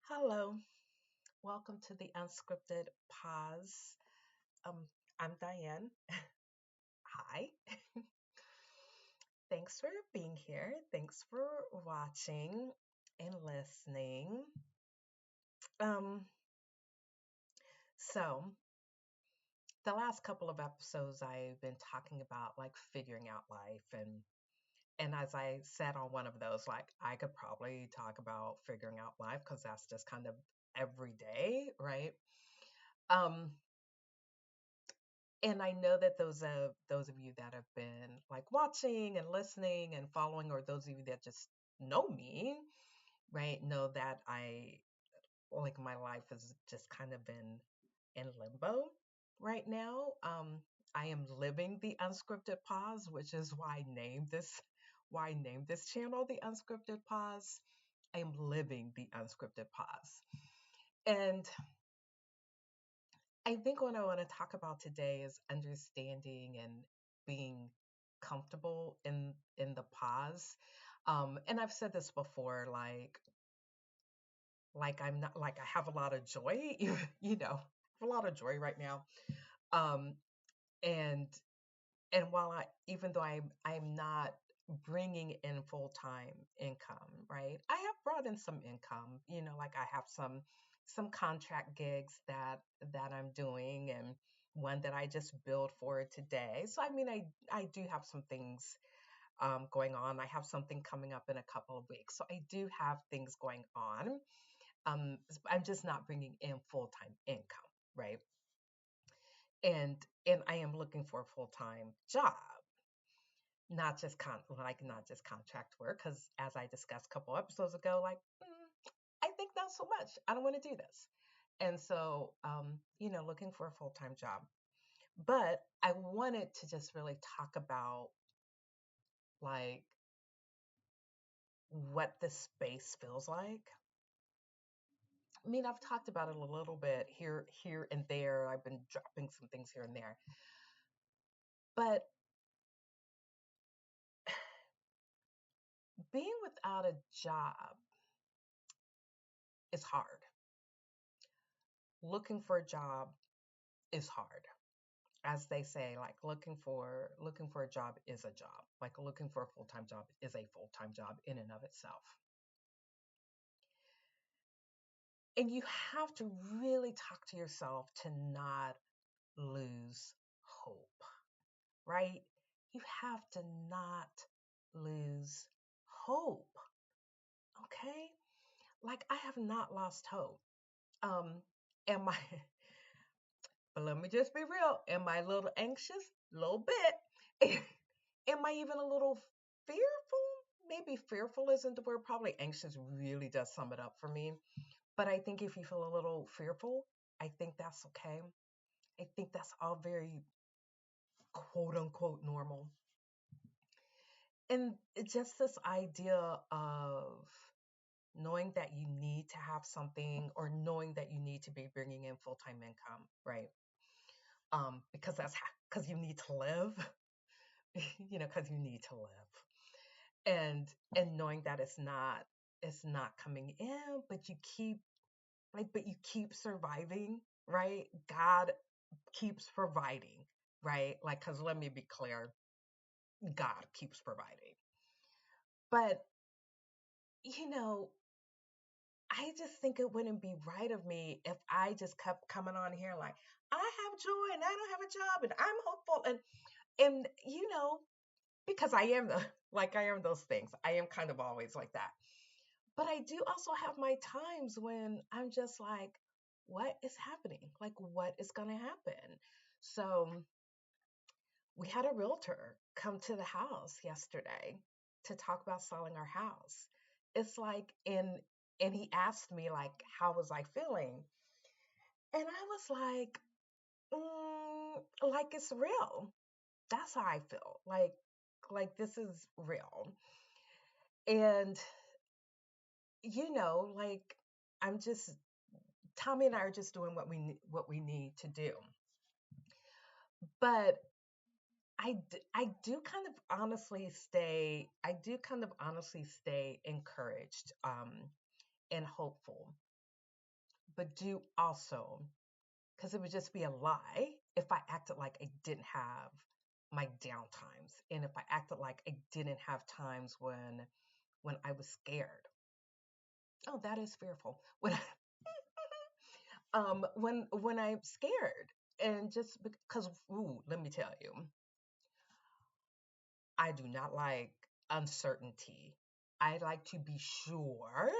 Hello, welcome to the Unscripted Pause. Um, I'm Diane. Hi. Thanks for being here. Thanks for watching and listening. Um, so the last couple of episodes I've been talking about like figuring out life and as I said on one of those, like I could probably talk about figuring out life because that's just kind of every day, right? Um, And I know that those of you that have been like watching and listening and following, or those of you that just know me, right, know that I like my life has just kind of been in limbo right now. I am living the unscripted pause, which is why I named this channel the Unscripted Pause. I am living the unscripted pause. And I think what I want to talk about today is understanding and being comfortable in the pause. And I've said this before, like I'm not like I have a lot of joy, a lot of joy right now. Um, and and while I even though I'm not bringing in full-time income, right? I have brought in some income, like I have some contract gigs that I'm doing and one that I just billed for today. So I mean I do have some things going on. I have something coming up in a couple of weeks. So I do have things going on. I'm just not bringing in full-time income, right? And I am looking for a full-time job, not just contract work, because as I discussed a couple episodes ago, like I think not so much. I don't want to do this, and so looking for a full time job. But I wanted to just really talk about like what this space feels like. I mean, I've talked about it a little bit here and there. I've been dropping some things here and there, but being without a job is hard. Looking for a job is hard. As they say, like looking for a job is a job. Like looking for a full-time job is a full-time job in and of itself. And you have to really talk to yourself to not lose hope, right? You have to not lose hope. Okay? Like I have not lost hope. Am I but let me just be real. Am I a little anxious? A little bit. Am I even a little fearful? Maybe fearful isn't the word. Probably anxious really does sum it up for me. But I think if you feel a little fearful, I think that's okay. I think that's all very quote unquote normal. And it's just this idea of knowing that you need to have something or knowing that you need to be bringing in full-time income, right? Because because you need to live, because you need to live. And knowing that it's not coming in, but you keep surviving, right? God keeps providing, right? Like, because let me be clear, God keeps providing. But you know I just think it wouldn't be right of me if I just kept coming on here like I have joy and I don't have a job and I'm hopeful and because I am like I am those things. I am kind of always like that. But I do also have my times when I'm just like, what is happening? Like, what is going to happen? So we had a realtor come to the house yesterday to talk about selling our house. It's like, and he asked me like, how was I feeling? And I was like it's real. That's how I feel. Like this is real. And like I'm just Tommy and I are just doing what we need to do. But I do kind of honestly stay encouraged and hopeful but do also, because it would just be a lie if I acted like I didn't have my down times, and if I acted like I didn't have times when I was scared. Oh, that is fearful. When I'm scared, and just because, ooh, let me tell you, I do not like uncertainty. I like to be sure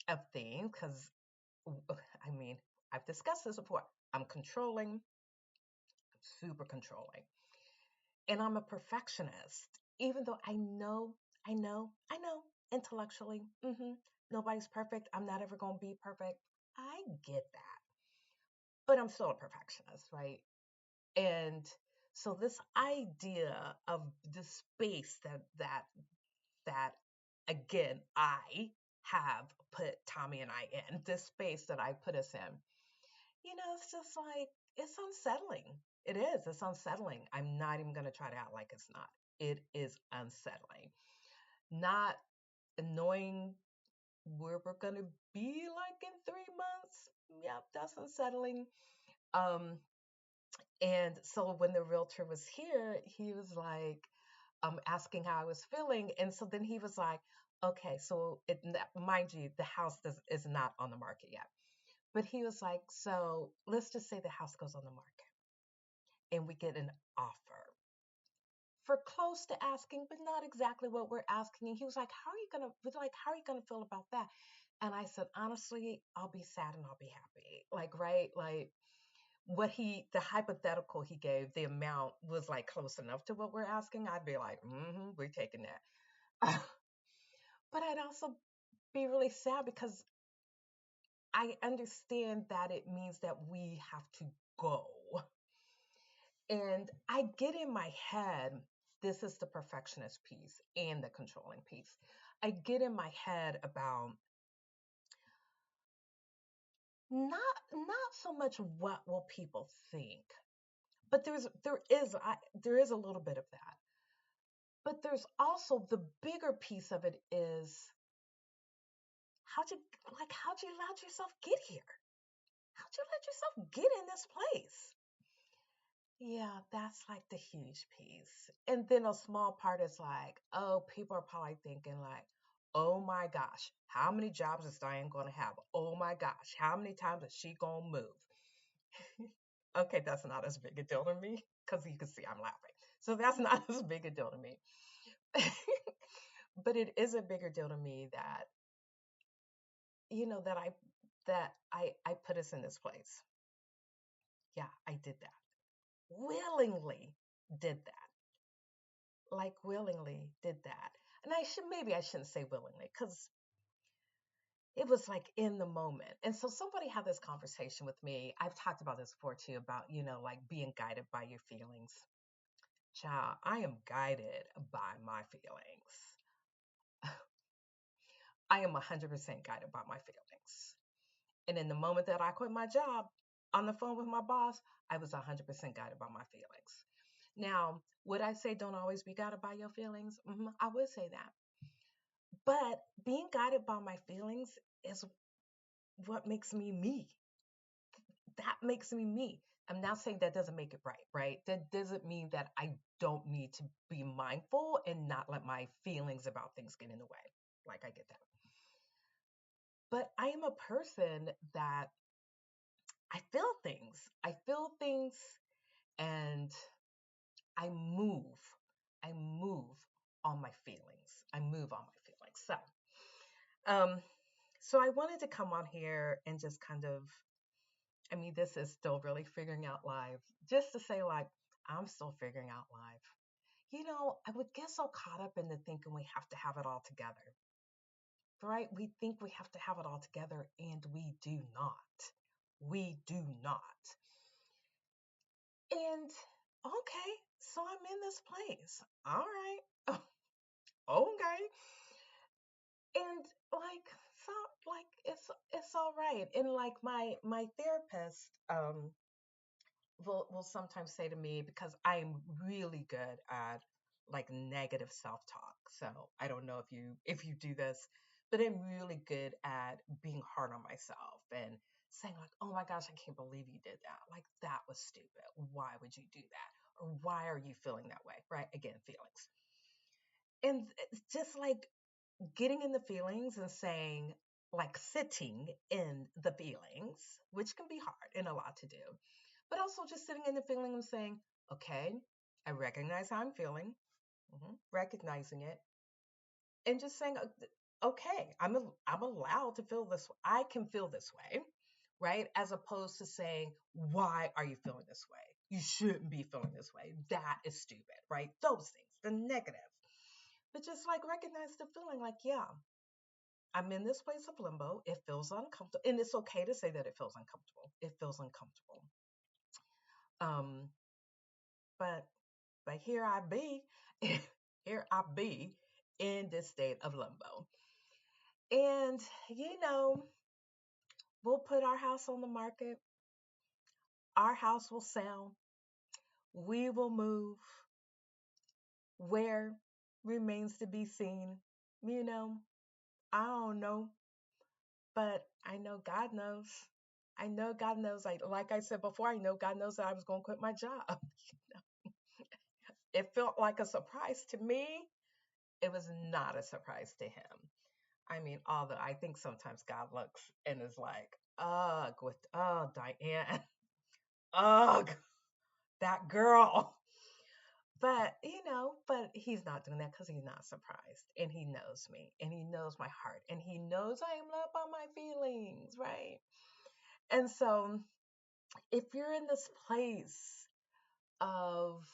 of things because, I mean, I've discussed this before. I'm controlling, super controlling, and I'm a perfectionist. Even though I know intellectually, nobody's perfect. I'm not ever going to be perfect. I get that, but I'm still a perfectionist, right? And so this idea of the space that again I have put Tommy and I in, this space that I put us in, it's just like it's unsettling. It is. It's unsettling. I'm not even going to try to act like it's not. It is unsettling. Not knowing where we're going to be like in 3 months. Yep, that's unsettling. Um, and so when the realtor was here, he was like, asking how I was feeling. And so then he was like, okay, so mind you, the house is not on the market yet. But he was like, so let's just say the house goes on the market and we get an offer for close to asking, but not exactly what we're asking. And he was like, how are you gonna feel about that? And I said, honestly, I'll be sad and I'll be happy. Like, right? Like the hypothetical he gave, the amount was like close enough to what we're asking. I'd be like, we're taking that. But I'd also be really sad because I understand that it means that we have to go. And I get in my head, this is the perfectionist piece and the controlling piece. I get in my head about not so much what will people think, but there is a little bit of that. But there's also the bigger piece of it is how'd you how'd you let yourself get here? How'd you let yourself get in this place? Yeah, that's like the huge piece. And then a small part is like, oh, people are probably thinking like, oh my gosh, how many jobs is Diane going to have? Oh my gosh, how many times is she going to move? Okay, that's not as big a deal to me because you can see I'm laughing. So that's not as big a deal to me. But it is a bigger deal to me that, that I put us in this place. Yeah, I did that. Willingly did that. Like willingly did that. And I shouldn't say willingly because it was like in the moment. And so somebody had this conversation with me. I've talked about this before too, about, like being guided by your feelings. Child, I am guided by my feelings. I am 100% guided by my feelings. And in the moment that I quit my job on the phone with my boss, I was 100% guided by my feelings. Now, would I say don't always be guided by your feelings? I would say that. But being guided by my feelings is what makes me me. That makes me me. I'm not saying that doesn't make it right, right? That doesn't mean that I don't need to be mindful and not let my feelings about things get in the way. Like, I get that. But I am a person that I feel things. I feel things and I move. I move on my feelings. I move on my feelings. Um, so I wanted to come on here and just kind of, I mean, this is still really figuring out live, just to say, like, I'm still figuring out live. I would get so caught up in the thinking we have to have it all together, right? We think we have to have it all together, and we do not. We do not. And okay, so I'm in this place. All right. Okay. And like so like it's all right. And like my therapist will sometimes say to me, because I'm really good at like negative self-talk. So I don't know if you do this, but I'm really good at being hard on myself and saying like, oh my gosh, I can't believe you did that. Like that was stupid. Why would you do that? Or why are you feeling that way? Right? Again, feelings. And it's just like getting in the feelings and saying, like sitting in the feelings, which can be hard and a lot to do, but also just sitting in the feeling and saying, okay, I recognize how I'm feeling, recognizing it, and just saying, okay, I'm allowed to feel this. I can feel this way, right? As opposed to saying, why are you feeling this way? You shouldn't be feeling this way. That is stupid, right? Those things, the negative. But just like recognize the feeling, like, yeah, I'm in this place of limbo. It feels uncomfortable. And it's okay to say that it feels uncomfortable. It feels uncomfortable. Um, but here I be, here I be in this state of limbo. And we'll put our house on the market. Our house will sell. We will move. Where remains to be seen. You know, I don't know, but I know God knows. I know God knows. Like I said before, I know God knows that I was going to quit my job. It felt like a surprise to me. It was not a surprise to him. I mean, although I think sometimes God looks and is like, ugh, Diane, ugh, that girl. But he's not doing that because he's not surprised. And he knows me and he knows my heart and he knows I am led by my feelings, right? And so if you're in this place of,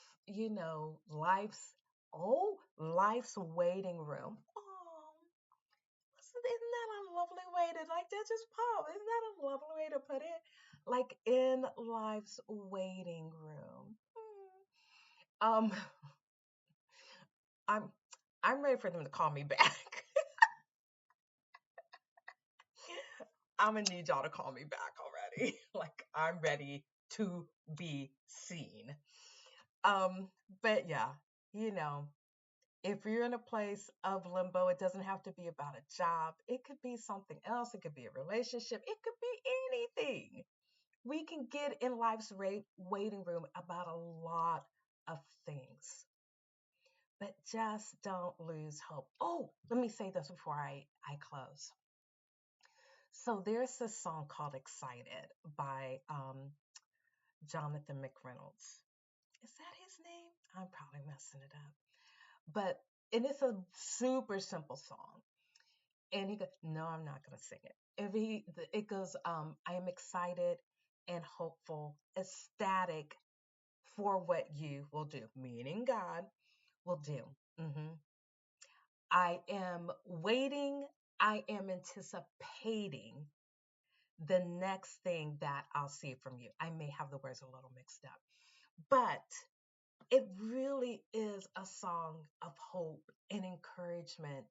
life's waiting room. Oh, isn't that a lovely way to like that? Just pause. Isn't that a lovely way to put it? Like in life's waiting room. Um, I'm I'm ready for them to call me back. I'm gonna need y'all to call me back already. Like I'm ready to be seen. Um, but yeah, you know, if you're in a place of limbo, it doesn't have to be about a job. It could be something else. It could be a relationship. It could be anything. We can get in life's waiting room about a lot of things, but just don't lose hope. Oh, let me say this before I close. So there's this song called Excited by Jonathan McReynolds. Is that his name? I'm probably messing it up. But and it's a super simple song. And he goes, no, I'm not gonna sing it. It goes, I am excited and hopeful, ecstatic for what you will do, meaning God will do. hmm I am waiting, I am anticipating the next thing that I'll see from you. I may have the words a little mixed up, but it really is a song of hope and encouragement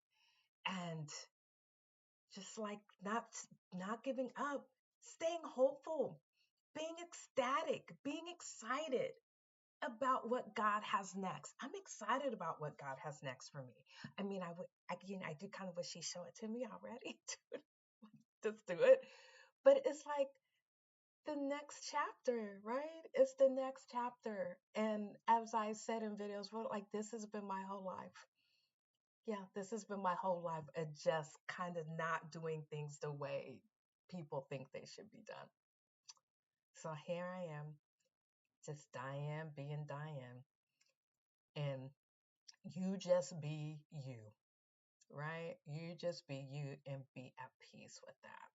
and just like not giving up, staying hopeful, being ecstatic, being excited about what God has next. I'm excited about what God has next for me. I mean, I do kind of wish He showed it to me already. Just do it. But it's like the next chapter, right? It's the next chapter. And as I said in videos, well, like this has been my whole life. Yeah, this has been my whole life. And just kind of not doing things the way people think they should be done. So here I am, just Diane being Diane. And you just be you, right? You just be you and be at peace with that.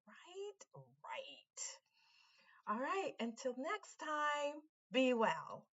Right? Right. All right. Until next time, be well.